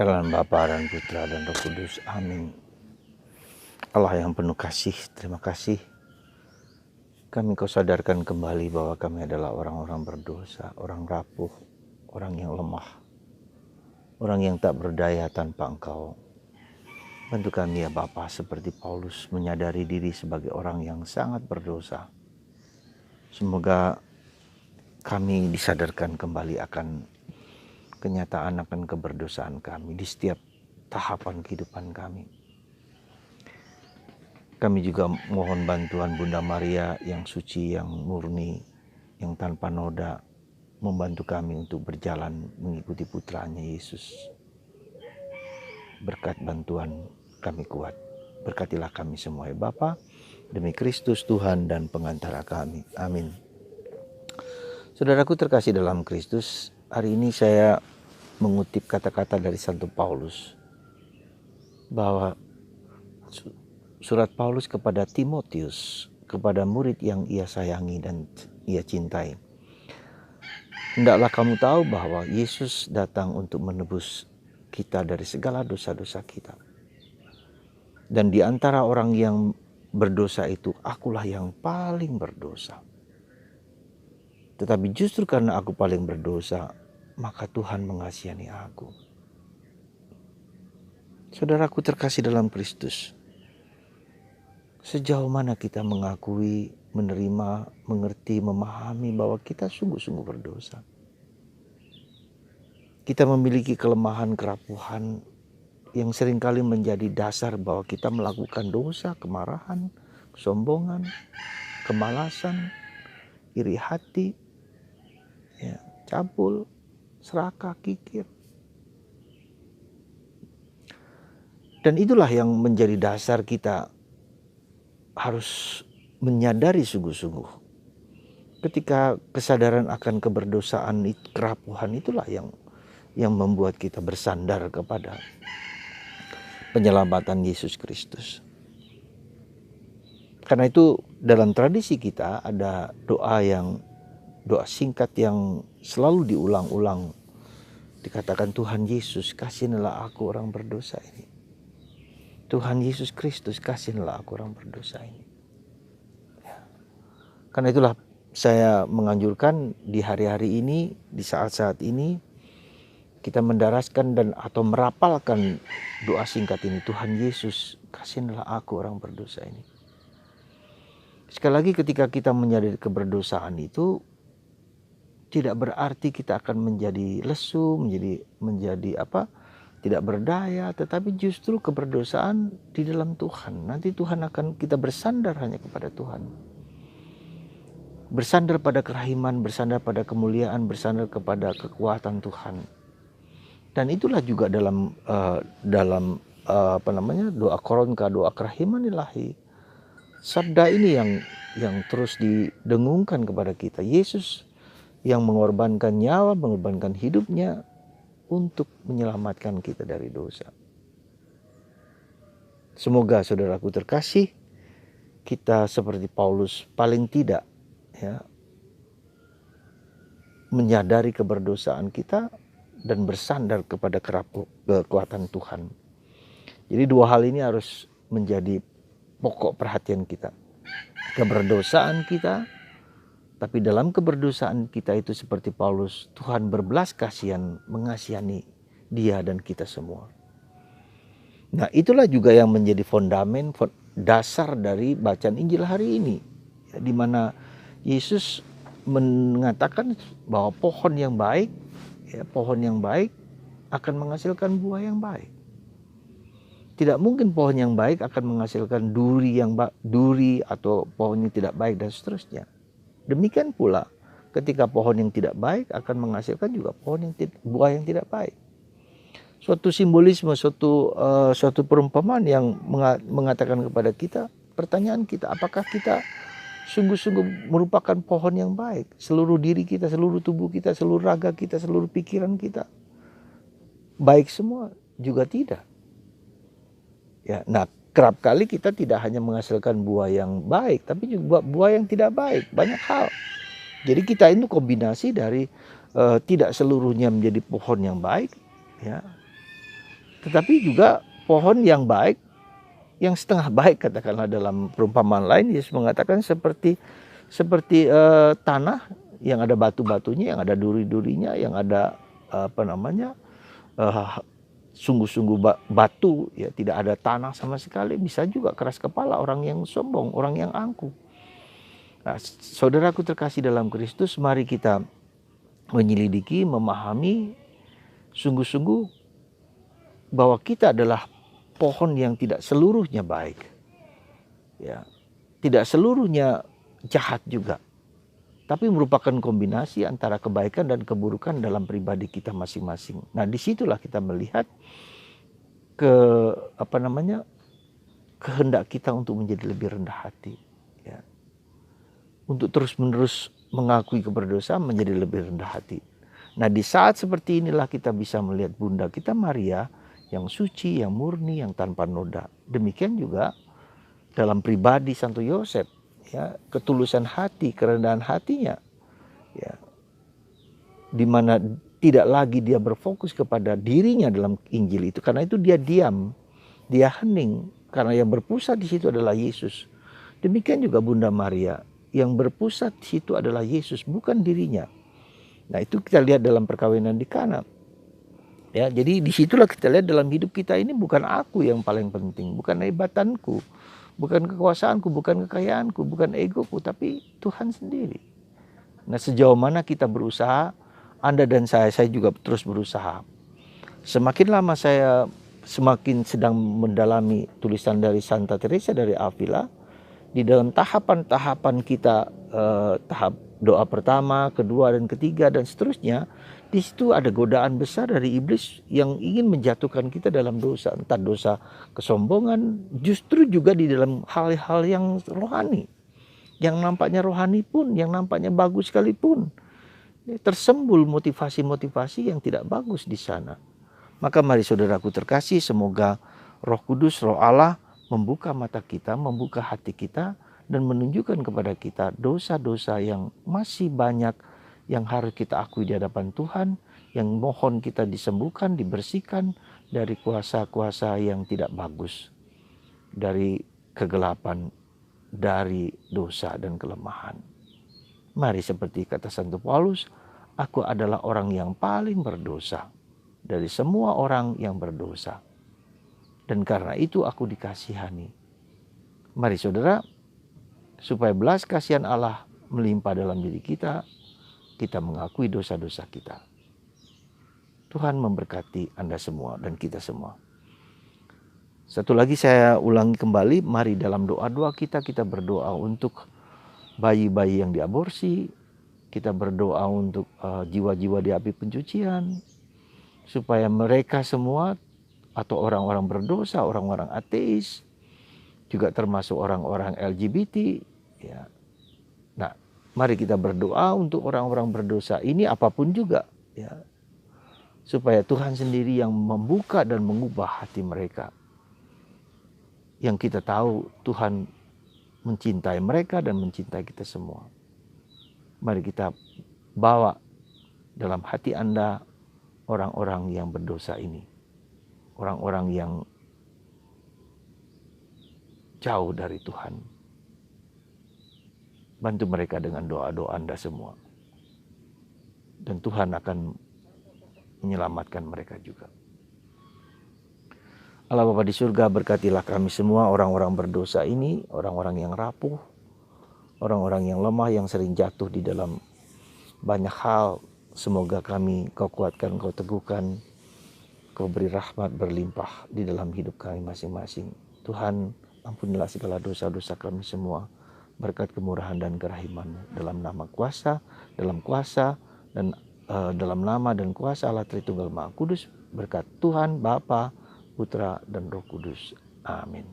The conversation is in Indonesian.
Dalam Bapa dan Putra dan Roh Kudus. Amin. Allah yang penuh kasih, terima kasih. Kami Kau sadarkan kembali bahwa kami adalah orang-orang berdosa, orang rapuh, orang yang lemah, orang yang tak berdaya tanpa Engkau. Bantu kami ya Bapa, seperti Paulus menyadari diri sebagai orang yang sangat berdosa. Semoga kami disadarkan kembali akan kenyataan akan keberdosaan kami di setiap tahapan kehidupan kami. Kami juga mohon bantuan Bunda Maria yang suci, yang murni, yang tanpa noda, membantu kami untuk berjalan mengikuti putranya Yesus. Berkat bantuan kami kuat. Berkatilah kami semua ya Bapa, demi Kristus Tuhan dan pengantara kami. Amin. Saudaraku terkasih dalam Kristus, hari ini saya mengutip kata-kata dari Santo Paulus bahwa surat Paulus kepada Timotius, kepada murid yang ia sayangi dan ia cintai. Hendaklah kamu tahu bahwa Yesus datang untuk menebus kita dari segala dosa-dosa kita. Dan di antara orang yang berdosa itu, akulah yang paling berdosa. Tetapi justru karena aku paling berdosa, maka Tuhan mengasihani aku. Saudaraku terkasih dalam Kristus, sejauh mana kita mengakui, menerima, mengerti, memahami bahwa kita sungguh-sungguh berdosa. Kita memiliki kelemahan, kerapuhan yang seringkali menjadi dasar bahwa kita melakukan dosa, kemarahan, kesombongan, kemalasan, iri hati, cabul, serakah, kikir. Dan itulah yang menjadi dasar kita harus menyadari sungguh-sungguh. Ketika kesadaran akan keberdosaan, kerapuhan itulah yang membuat kita bersandar kepada penyelamatan Yesus Kristus. Karena itu dalam tradisi kita ada doa singkat yang selalu diulang-ulang. Dikatakan, Tuhan Yesus, kasihilah aku orang berdosa ini. Tuhan Yesus Kristus, kasihilah aku orang berdosa ini. Karena itulah saya menganjurkan di hari-hari ini, di saat-saat ini, kita mendaraskan dan atau merapalkan doa singkat ini. Tuhan Yesus, kasihilah aku orang berdosa ini. Sekali lagi ketika kita menyadari keberdosaan itu, tidak berarti kita akan menjadi lesu, menjadi tidak berdaya, tetapi justru keberdosaan di dalam Tuhan. Nanti Tuhan akan kita bersandar hanya kepada Tuhan. Bersandar pada kerahiman, bersandar pada kemuliaan, bersandar kepada kekuatan Tuhan. Dan itulah juga dalam doa Koronka, doa kerahiman ilahi. Sabda ini yang terus didengungkan kepada kita. Yesus yang mengorbankan nyawa, mengorbankan hidupnya untuk menyelamatkan kita dari dosa. Semoga saudaraku terkasih, kita seperti Paulus paling tidak menyadari keberdosaan kita dan bersandar kepada kekuatan Tuhan. Jadi dua hal ini harus menjadi pokok perhatian kita. Keberdosaan kita, tapi dalam keberdosaan kita itu seperti Paulus, Tuhan berbelas kasihan mengasihani dia dan kita semua. Nah, itulah juga yang menjadi fondamen, dasar dari bacaan Injil hari ini. Di mana Yesus mengatakan bahwa pohon yang baik akan menghasilkan buah yang baik. Tidak mungkin pohon yang baik akan menghasilkan duri atau pohon yang tidak baik dan seterusnya. Demikian pula ketika pohon yang tidak baik akan menghasilkan juga buah yang tidak baik. Suatu simbolisme, suatu perumpamaan yang mengatakan kepada kita, pertanyaan kita, apakah kita sungguh-sungguh merupakan pohon yang baik? Seluruh diri kita, seluruh tubuh kita, seluruh raga kita, seluruh pikiran kita baik semua? Juga tidak. Nah, kerap kali kita tidak hanya menghasilkan buah yang baik, tapi juga buah yang tidak baik, banyak hal. Jadi kita itu kombinasi dari tidak seluruhnya menjadi pohon yang baik, tetapi juga pohon yang baik, yang setengah baik, katakanlah dalam perumpamaan lain Yesus mengatakan seperti tanah yang ada batu-batunya, yang ada duri-durinya, yang ada sungguh-sungguh batu, ya tidak ada tanah sama sekali. Bisa juga keras kepala, orang yang sombong, orang yang angkuh. Nah, saudaraku terkasih dalam Kristus, mari kita menyelidiki, memahami sungguh-sungguh bahwa kita adalah pohon yang tidak seluruhnya baik, ya, tidak seluruhnya jahat juga, tapi merupakan kombinasi antara kebaikan dan keburukan dalam pribadi kita masing-masing. Nah, disitulah kita melihat kehendak kita untuk menjadi lebih rendah hati, ya, untuk terus-menerus mengakui keberdosaan, menjadi lebih rendah hati. Nah, di saat seperti inilah kita bisa melihat Bunda kita Maria yang suci, yang murni, yang tanpa noda. Demikian juga dalam pribadi Santo Yosef, ya, ketulusan hati, kerendahan hatinya, ya, di mana tidak lagi dia berfokus kepada dirinya dalam Injil itu, karena itu dia diam, dia hening, karena yang berpusat di situ adalah Yesus. Demikian juga Bunda Maria, yang berpusat di situ adalah Yesus, bukan dirinya. Nah, itu kita lihat dalam perkawinan di Kana. Ya, jadi disitulah kita lihat dalam hidup kita ini bukan aku yang paling penting, bukan hebatanku, bukan kekuasaanku, bukan kekayaanku, bukan egoku, tapi Tuhan sendiri. Nah, sejauh mana kita berusaha, Anda dan saya juga terus berusaha. Semakin lama saya semakin sedang mendalami tulisan dari Santa Teresa dari Avila, di dalam tahapan-tahapan kita, tahap doa pertama, kedua, dan ketiga, dan seterusnya, di situ ada godaan besar dari iblis yang ingin menjatuhkan kita dalam dosa, entah dosa kesombongan, justru juga di dalam hal-hal yang rohani, yang nampaknya rohani pun, yang nampaknya bagus sekalipun, tersembul motivasi-motivasi yang tidak bagus di sana. Maka mari saudaraku terkasih, semoga Roh Kudus, Roh Allah membuka mata kita, membuka hati kita, dan menunjukkan kepada kita dosa-dosa yang masih banyak yang harus kita akui di hadapan Tuhan, yang mohon kita disembuhkan, dibersihkan dari kuasa-kuasa yang tidak bagus, dari kegelapan, dari dosa dan kelemahan. Mari seperti kata Santo Paulus, aku adalah orang yang paling berdosa dari semua orang yang berdosa, dan karena itu aku dikasihani. Mari saudara, supaya belas kasihan Allah melimpah dalam diri kita, kita mengakui dosa-dosa kita. Tuhan memberkati Anda semua dan kita semua. Satu lagi saya ulangi kembali, mari dalam doa-doa kita berdoa untuk bayi-bayi yang diaborsi, kita berdoa untuk jiwa-jiwa di api pencucian, supaya mereka semua atau orang-orang berdosa, orang-orang ateis, juga termasuk orang-orang LGBT, ya. Nah, mari kita berdoa untuk orang-orang berdosa ini apapun juga, ya, supaya Tuhan sendiri yang membuka dan mengubah hati mereka. Yang kita tahu Tuhan mencintai mereka dan mencintai kita semua. Mari kita bawa dalam hati Anda orang-orang yang berdosa ini, orang-orang yang jauh dari Tuhan. Bantu mereka dengan doa-doa Anda semua. Dan Tuhan akan menyelamatkan mereka juga. Allah Bapa di surga, berkatilah kami semua orang-orang berdosa ini, orang-orang yang rapuh, orang-orang yang lemah, yang sering jatuh di dalam banyak hal. Semoga kami Kau kuatkan, Kau teguhkan, Kau beri rahmat berlimpah di dalam hidup kami masing-masing. Tuhan, ampunilah segala dosa-dosa kami semua, berkat kemurahan dan kerahiman-Mu, dalam nama kuasa, dalam kuasa, dan dalam nama dan kuasa Allah Tritunggal Maha Kudus, berkat Tuhan Bapa, Putra, dan Roh Kudus. Amin.